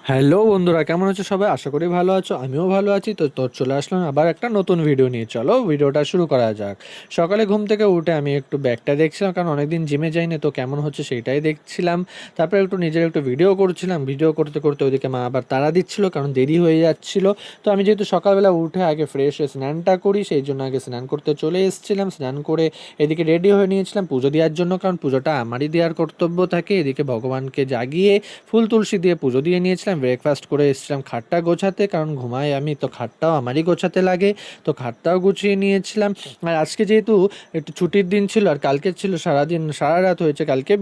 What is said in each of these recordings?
Hello বন্ধুরা, কেমন আছো সবাই? আশা করি ভালো আছো, আমিও ভালো আছি। তো চলে আসলাম আবার একটা নতুন ভিডিও নিয়ে। চলো ভিডিওটা শুরু করা যাক। সকালে ঘুম থেকে উঠে আমি একটু ব্যাগটা দেখছিলাম, কারণ অনেকদিন জিমে যাইনি, তো কেমন হচ্ছে সেটাই দেখছিলাম। তারপরে একটু নিজের একটু ভিডিও করছিলাম, ভিডিও করতে করতে ওইদিকে মা আবার তাড়া দিচ্ছিল, কারণ দেরি হয়ে যাচ্ছিল। তো আমি যেহেতু সকালবেলা উঠে আগে ফ্রেশ হয়ে স্নানটা করি, সেই জন্য আগে স্নান করতে চলে এসেছিলাম। স্নান করে এদিকে রেডি হয়ে নিয়েছিলাম পুজো দেওয়ার জন্য, কারণ পুজোটা আমারই দেওয়ার কর্তব্য থাকে। এদিকে ভগবানকে জাগিয়ে ফুল তুলসী দিয়ে পুজো দিয়ে নিয়েছিলাম। ব্রেকফাস্ট করে এসেছিলাম খাটটা গোছাতে, কারণ ঘুমাই আমি, তো খাটটাও আমারই গোছাতে লাগে। তো খাটটাও গুছিয়ে নিয়েছিলাম। আর আজকে যেহেতু একটু ছুটির দিন ছিল, আর কালকে ছিল সারাদিন সারা রাত হয়েছে কালকে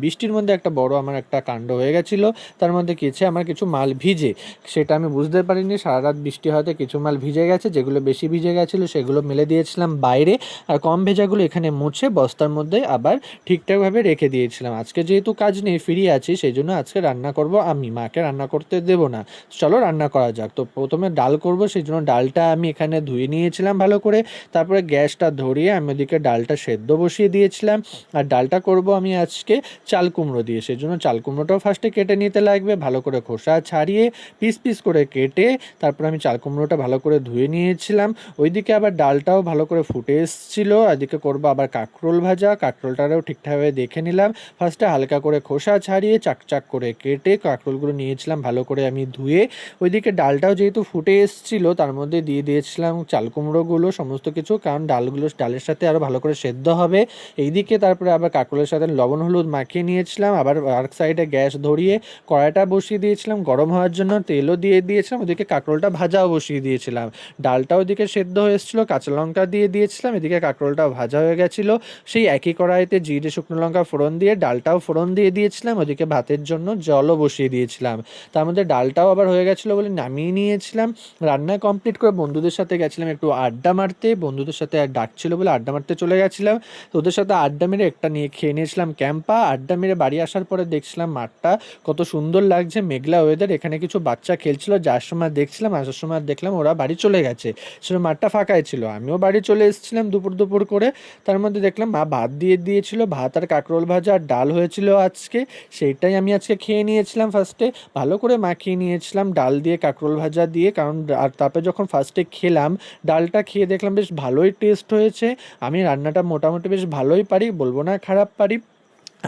বৃষ্টির মধ্যে একটা বড় আমার একটা কাণ্ড হয়ে গেছিলো। তার মধ্যে কিছু আমার কিছু মাল ভিজে, সেটা আমি বুঝতে পারিনি। সারা রাত বৃষ্টি হয়তো কিছু মাল ভিজে গেছে, যেগুলো বেশি ভিজে গেছিলো সেগুলো মেলে দিয়েছিলাম বাইরে, আর কম ভেজাগুলো এখানে মুছে বস্তার মধ্যে আবার ঠিকঠাকভাবে রেখে দিয়েছিলাম। আজকে যেহেতু কাজ নেই, ফ্রি আছি, সেই জন্য আজকে রান্না করব আমি, মাকে রান্না করতে দেবো না। চলো রান্না করা যাক। তো প্রথমে ডাল করব, সেই জন্য ডালটা আমি এখানে ধুয়ে নিয়েছিলাম ভালো করে। তারপরে গ্যাসটা ধরিয়ে আমি ওদিকে ডালটা সেদ্ধ বসিয়ে দিয়েছিলাম। আর ডালটা করব আমি আজকে চাল কুমড়ো দিয়ে, সেই জন্য চাল কুমড়োটাও ফার্স্টে কেটে নিতে লাগবে, ভালো করে খোসা ছাড়িয়ে পিস পিস করে কেটে। তারপর আমি চাল কুমড়োটা ভালো করে ধুয়ে নিয়েছিলাম। ওইদিকে আবার ডালটাও ভালো করে ফুটে এসেছিলো। এদিকে করবো আবার কাঁকরোল ভাজা, কাঁকরোলটাও ঠিকঠাকভাবে দেখে নিলাম। ফার্স্টে হালকা করে খোসা ছাড়িয়ে চাক চাক করে কেটে কাঁকরোলগুলো নিয়েছিলাম ভালো করে আমি ধুয়ে। ওইদিকে ডালটাও যেহেতু ফুটে এসেছিলো, তার মধ্যে দিয়ে দিয়েছিলাম চাল কুমড়োগুলো সমস্ত কিছু, কারণ ডালের সাথে আরও ভালো করে সেদ্ধ হবে। এইদিকে তারপরে আবার কাঁকরোলের সাথে লবণ হলুদ মাখিয়ে নিয়েছিলাম। আবার আরেক সাইডে গ্যাস ধরিয়ে কড়াইটা বসিয়ে দিয়েছিলাম গরম হওয়ার জন্য, তেলও দিয়ে দিয়েছিলাম। ওদিকে কাঁকরোলটা ভাজাও বসিয়ে দিয়েছিলাম। ডালটাও ওদিকে সেদ্ধ হয়ে এসেছিলো, কাঁচা লঙ্কা দিয়ে দিয়েছিলাম। এদিকে কাঁকরোলটাও ভাজা হয়ে গেছিলো। সেই একই কড়াইতে জিরে শুকনো লঙ্কা ফোড়ন দিয়ে ডালটাও ফোড়ন দিয়ে দিয়েছিলাম। ওদিকে ভাতের জন্য জলও বসিয়ে দিয়েছিলাম। তার মধ্যে ডালটাও আবার হয়ে গেছিলো বলে নামিয়ে নিয়েছিলাম। রান্না কমপ্লিট করে বন্ধুদের সাথে গেছিলাম একটু আড্ডা মারতে, বন্ধুদের সাথে ডাকছিল বলে আড্ডা মারতে চলে গেছিলাম। তো ওদের সাথে আড্ডা মেরে একটা নিয়ে খেয়ে নিয়েছিলাম ক্যাম্পা। আড্ডা মেরে বাড়ি আসার পরে দেখছিলাম মাঠটা কত সুন্দর লাগছে, মেঘলা ওয়েদার। এখানে কিছু বাচ্চা খেলছিল, যার সময় দেখছিলাম, আসার সময় দেখলাম ওরা বাড়ি চলে গেছে। সেটা মাঠটা ফাঁকাই ছিল, আমিও বাড়ি চলে এসেছিলাম দুপুর দুপুর করে। তার মধ্যে দেখলাম মা ভাত দিয়ে দিয়েছিল, ভাত আর কাঁকরোল ভাজা আর ডাল হয়েছিল আজকে। সেইটাই আমি আজকে খেয়ে নিয়েছিলাম। ফার্স্টে ভালো করে মাখিয়ে নিয়েছিলাম ডাল দিয়ে কাঁকরোল ভাজা দিয়ে, কারণ আর তারপরে যখন ফার্স্টে খেলাম ডালটা খেয়ে দেখলাম বেশ ভালোই টেস্ট হয়েছে। আমি রান্নাটা মোটামুটি বেশ ভালোই পারি, বলবো না খারাপ পারি।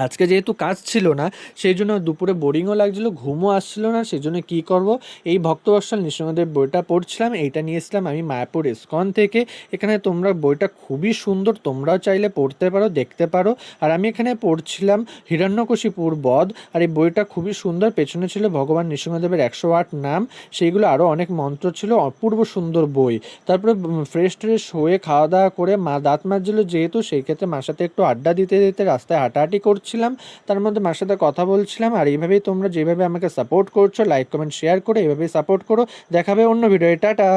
আজকে যেহেতু কাজ ছিল না, সেই জন্য দুপুরে বোরিংও লাগছিলো, ঘুমও আসছিলো না। সেই জন্য কী করবো, এই ভক্তবৎসল নৃসিংহদেব বইটা পড়ছিলাম। এইটা নিয়ে এসলাম আমি মায়াপুর ইস্কন থেকে। এখানে তোমরা বইটা খুবই সুন্দর, তোমরাও চাইলে পড়তে পারো, দেখতে পারো। আর আমি এখানে পড়ছিলাম হিরণ্যকশিপুর বধ। আর এই বইটা খুবই সুন্দর, পেছনে ছিল ভগবান নৃসিংহদেবের 108 নাম, সেইগুলো আরও অনেক মন্ত্র ছিল, অপূর্ব সুন্দর বই। তারপরে ফ্রেশ ট্রেশ হয়ে খাওয়া দাওয়া করে মা দাঁত মাজছিল, যেহেতু সেই ক্ষেত্রে মার সাথে একটু আড্ডা দিতে দিতে রাস্তায় হাঁটাহাঁটি করছিলাম। তার মধ্যে মার সাথে কথা বলছিলাম। আর এইভাবেই তোমরা যেভাবে আমাকে সাপোর্ট করছো, লাইক কমেন্ট শেয়ার করে এইভাবেই সাপোর্ট করো। দেখাবে অন্য ভিডিও। টাটা।